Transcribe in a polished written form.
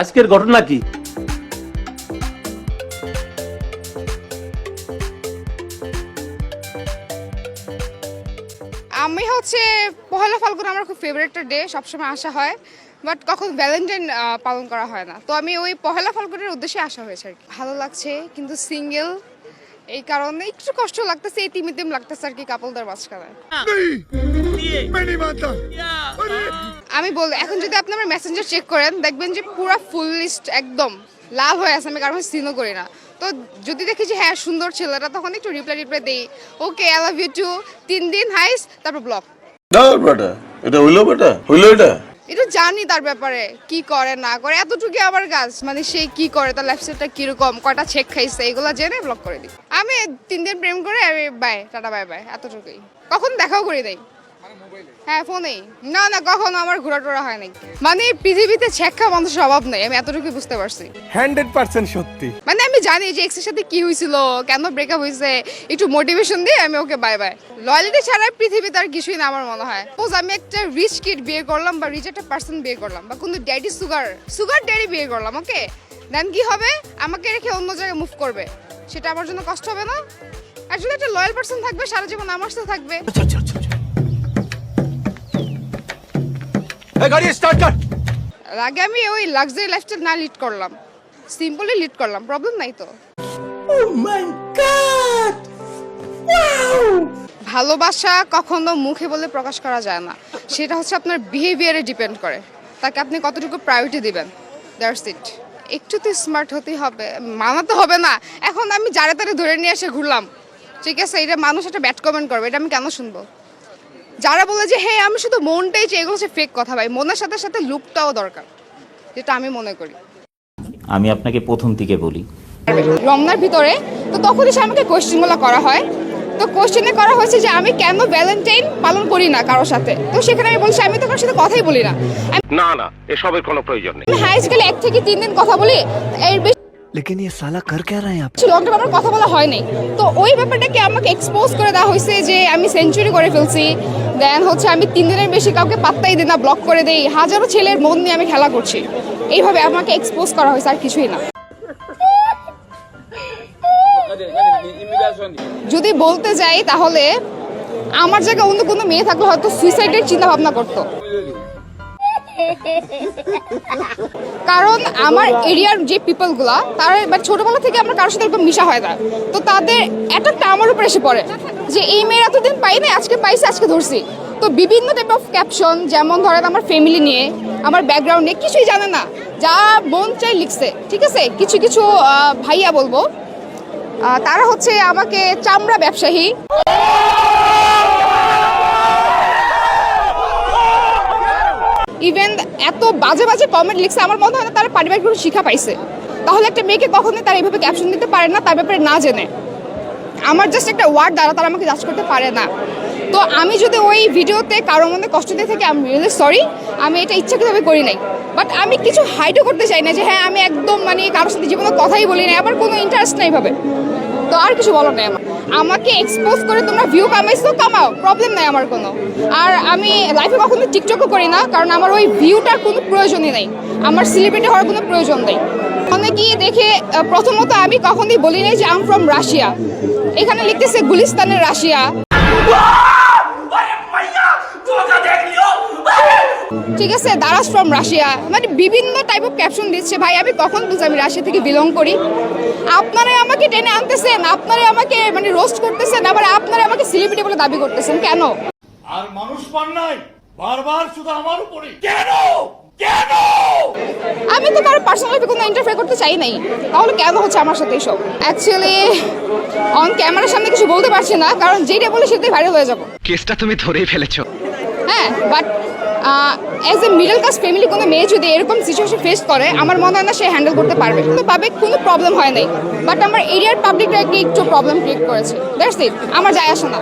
আজকের ঘটনা কি? আমি হচ্ছে পহেলা ফাল্গুন আমার খুব ফেভারিট একটা ডে, সবসময় আসা হয়, বাট কখন ভ্যালেন্টাইন পালন করা হয় না। তো আমি ওই পহেলা ফাল্গুনের উদ্দেশ্যে আসা হয়েছে আর কি। ভালো লাগছে, কিন্তু সিঙ্গেল, এই কারণে একটু কষ্ট লাগতেছে, এই তিমিতিম লাগতেছে আর কি কাপলদের মাঝখানে। আমি বল, এখন যদি আপনি আমার মেসেঞ্জার চেক করেন দেখবেন যে পুরো ফুল লিস্ট একদম লাল হয়ে আছে, আমি কারণ সিনও করি না। তো যদি দেখি যে হ্যাঁ সুন্দর ছেলেটা, তখন একটু রিপ্লাই দেই, okay I love you too, 3 দিন হাইস, তারপর ব্লক। এটা হইলো এটা একটু জানি তার ব্যাপারে, কি করে না করে, এতটুকু আমার কাজ, মানে সে কি করে, তার লাইফস্টাইলটা কিরকম, কয়টা চেক খাইছে, এগুলো জেনে ব্লক করে দিই। আমি 3 দিন প্রেম করে আমি বাই, টাটা বাই বাই, এতটুকুই। কখন দেখাও করে দেই, হ্যাঁ ফোনেই। না না, কখনো আমার ঘোরা টোরা হয় নাই। মানে পৃথিবীতে ছেঁকা মানুষের অভাব নেই, আমি এতটুকু বুঝতে পারছি। 100% সত্যি। মানে আমি জানি যে এক্সের সাথে কি হয়েছিল, কেন ব্রেকআপ হয়েছে, একটু মোটিভেশন দিয়ে আমি ওকে বাই বাই। লয়ালিটি ছাড়া পৃথিবীতে আর কিছুই না আমার মনে হয়। সাপোজ আমি একটা রিচ কিড বিয়ে করলাম, বা রিচ একটা পার্সন বিয়ে করলাম, বা কোনো ড্যাডি সুগার ড্যাডি বিয়ে করলাম, ওকে দেন কি হবে, আমাকে রেখে অন্য জায়গায় মুভ করবে, সেটা আমার জন্য কষ্ট হবে না? আর যদি একটা লয়াল পার্সন থাকবে, সারা জীবন আমার সাথে থাকবে। গাড়ি স্টার্ট কর। আগে আমি ওই লাক্সারি লাইফস্টাইল না লিড করলাম, সিম্পলি লিড করলাম, প্রবলেম নাই তো। ভালোবাসা কখনো মুখে বলে প্রকাশ করা যায় না, সেটা হচ্ছে আপনার বিহেভিয়ারে ডিপেন্ড করে, তাকে আপনি কতটুকু প্রায়োরিটি দিবেন, দ্যাটস ইট। একটু তো স্মার্ট হতেই হবে, মানাতে হবে না। এখন আমি যারে তারে ধরে নিয়ে এসে ঘুরলাম, ঠিক আছে, এটা মানুষ একটা ব্যাড কমেন্ট করবে, এটা আমি কেন শুনবো? যারা বলে যে হ্যাঁ আমি শুধু মনটাই চাই, এগুলো হচ্ছে ফেক কথা ভাই। মনের সাথে সাথে লুকটাও দরকার, যেটা আমি মনে করি। আমি আপনাকে প্রথম থেকে বলি, রমনার ভিতরে তো তখনই সে আমাকে কোয়েশ্চেনগুলো করা হয়। তো কোয়েশ্চেনে করা হয়েছে যে আমি কেন ভ্যালেন্টাইন পালন করি না কারোর সাথে। তো সেখানে আমি বলছি আমি তো কারোর সাথে কথাই বলি না। না না, এসবের কোনো প্রয়োজন নেই। আমি হাইস্ট গেলে 1 থেকে 3 দিন কথা বলি, এর বেশি लेकिन ये साला कर क्या रहा है यहाँ पे? লং টাইম আমার কথা বলা হয় নাই। তো ওই ব্যাপারটাকে আমাকে এক্সপোজ করে দেওয়া হয়েছে যে আমি সেঞ্চুরি করে ফেলছি, দেন হচ্ছে আমি 3 দিনের বেশি কাউকে পাত্তাই দিই না, ব্লক করে দেই, হাজারো ছেলের মন নিয়ে আমি খেলা করছি। এইভাবে আমাকে এক্সপোজ করা হয়েছে, আর কিছুই না। যদি বলতে যাই তাহলে আমার জায়গায় অন্য কোনো মেয়ে থাকলে হয়তো সুইসাইডের চিন্তা ভাবনা করতো। কারণ আমার এরিয়ার যে পিপলগুলা, তারা ছোটবেলা থেকে আমার কারোর সাথে এরকম মিশা হয় না, তো তাদের অ্যাটাকটা আমার উপর এসে পড়ে যে এই মেয়ের এতদিন পাই না, আজকে পাইছে, আজকে ধরছি। তো বিভিন্ন টাইপ অফ ক্যাপশন, যেমন ধরেন আমার ফ্যামিলি নিয়ে, আমার ব্যাকগ্রাউন্ড নিয়ে কিছুই জানে না, যা মন চাই লিখছে, ঠিক আছে। কিছু কিছু ভাইয়া বলবো, তারা হচ্ছে আমাকে চামড়া ব্যবসায়ী, ইভেন এত বাজে বাজে কমেন্ট লিখছে। আমার মনে হয় না তারা পারিবারিক কোনো শিক্ষা পাইছে, তাহলে একটা মেয়েকে কখনোই তারা এইভাবে ক্যাপশন দিতে পারে না তার ব্যাপারে না জেনে। আমার জাস্ট একটা ওয়ার্ড দ্বারা তারা আমাকে জাজ করতে পারে না। তো আমি যদি ওই ভিডিওতে কারো মনে কষ্ট দিয়ে থাকি, আমি রিয়েলি সরি, আমি এটা ইচ্ছাকৃতভাবে করি নাই। বাট আমি কিছু হাইডও করতে চাই না যে হ্যাঁ আমি একদম মানে কারোর সাথে জীবনে কথাই বলি না, আমার কোনো ইন্টারেস্ট নাই ভাবে। তো আর কিছু বলার নাই আমার। আমাকে এক্সপোজ করে তোমরা ভিউ কামাইছো, কামাও, প্রবলেম নাই আমার কোনো। আর আমি লাইফে কখনো টিকটকও করি না, কারণ আমার ওই ভিউটার কোনো প্রয়োজনই নেই, আমার সেলিব্রিটি হওয়ার কোনো প্রয়োজন নেই। অনেকেই দেখে, প্রথমত আমি কখনোই বলি নাই যে আম ফ্রম রাশিয়া, এখানে লিখতেছে গুলিস্তানের রাশিয়া, ঠিক আছে, দারাজ ফ্রম রাশিয়া, মানে বিভিন্ন টাইপ অফ ক্যাপশন দিচ্ছে। ভাই আমি কখন বুঝি আমি রাশিয়া থেকে বিলং করি? আপনারা আমাকে টেনে আনতেছেন, আপনারা আমাকে মানে রোস্ট করতেছেন, আবার আপনারা আমাকে সেলিব্রিটি বলে দাবি করতেছেন, কেন? আর মানুষ পান নাই, বারবার শুধু আমার উপরে কেন কেন? আমি তো কারো পার্সোনাল লাইফে কোনো ইন্টারফেয়ার করতে চাই নাই, তাহলে কেন হচ্ছে আমার সাথে এইসব? অ্যাকচুয়ালি অন ক্যামেরার সামনে কিছু বলতে পারছি না, কারণ যেটা বলে সেটাই ভাইরাল হয়ে যাবো। কেসটা তুমি ধরেই ফেলেছো। হ্যাঁ, but as a middle class family কোনো মেয়ে যদি এরকম সিচুয়েশন ফেস করে, আমার মনে হয় না সে হ্যান্ডেল করতে পারবে। কিন্তু পাবে, কোনো প্রবলেম হয় নাই, বাট আমার এরিয়ার পাবলিকরা একটু প্রবলেম ক্রিয়েট করেছে, দ্যাটস ইট। আমার যায় আসে না।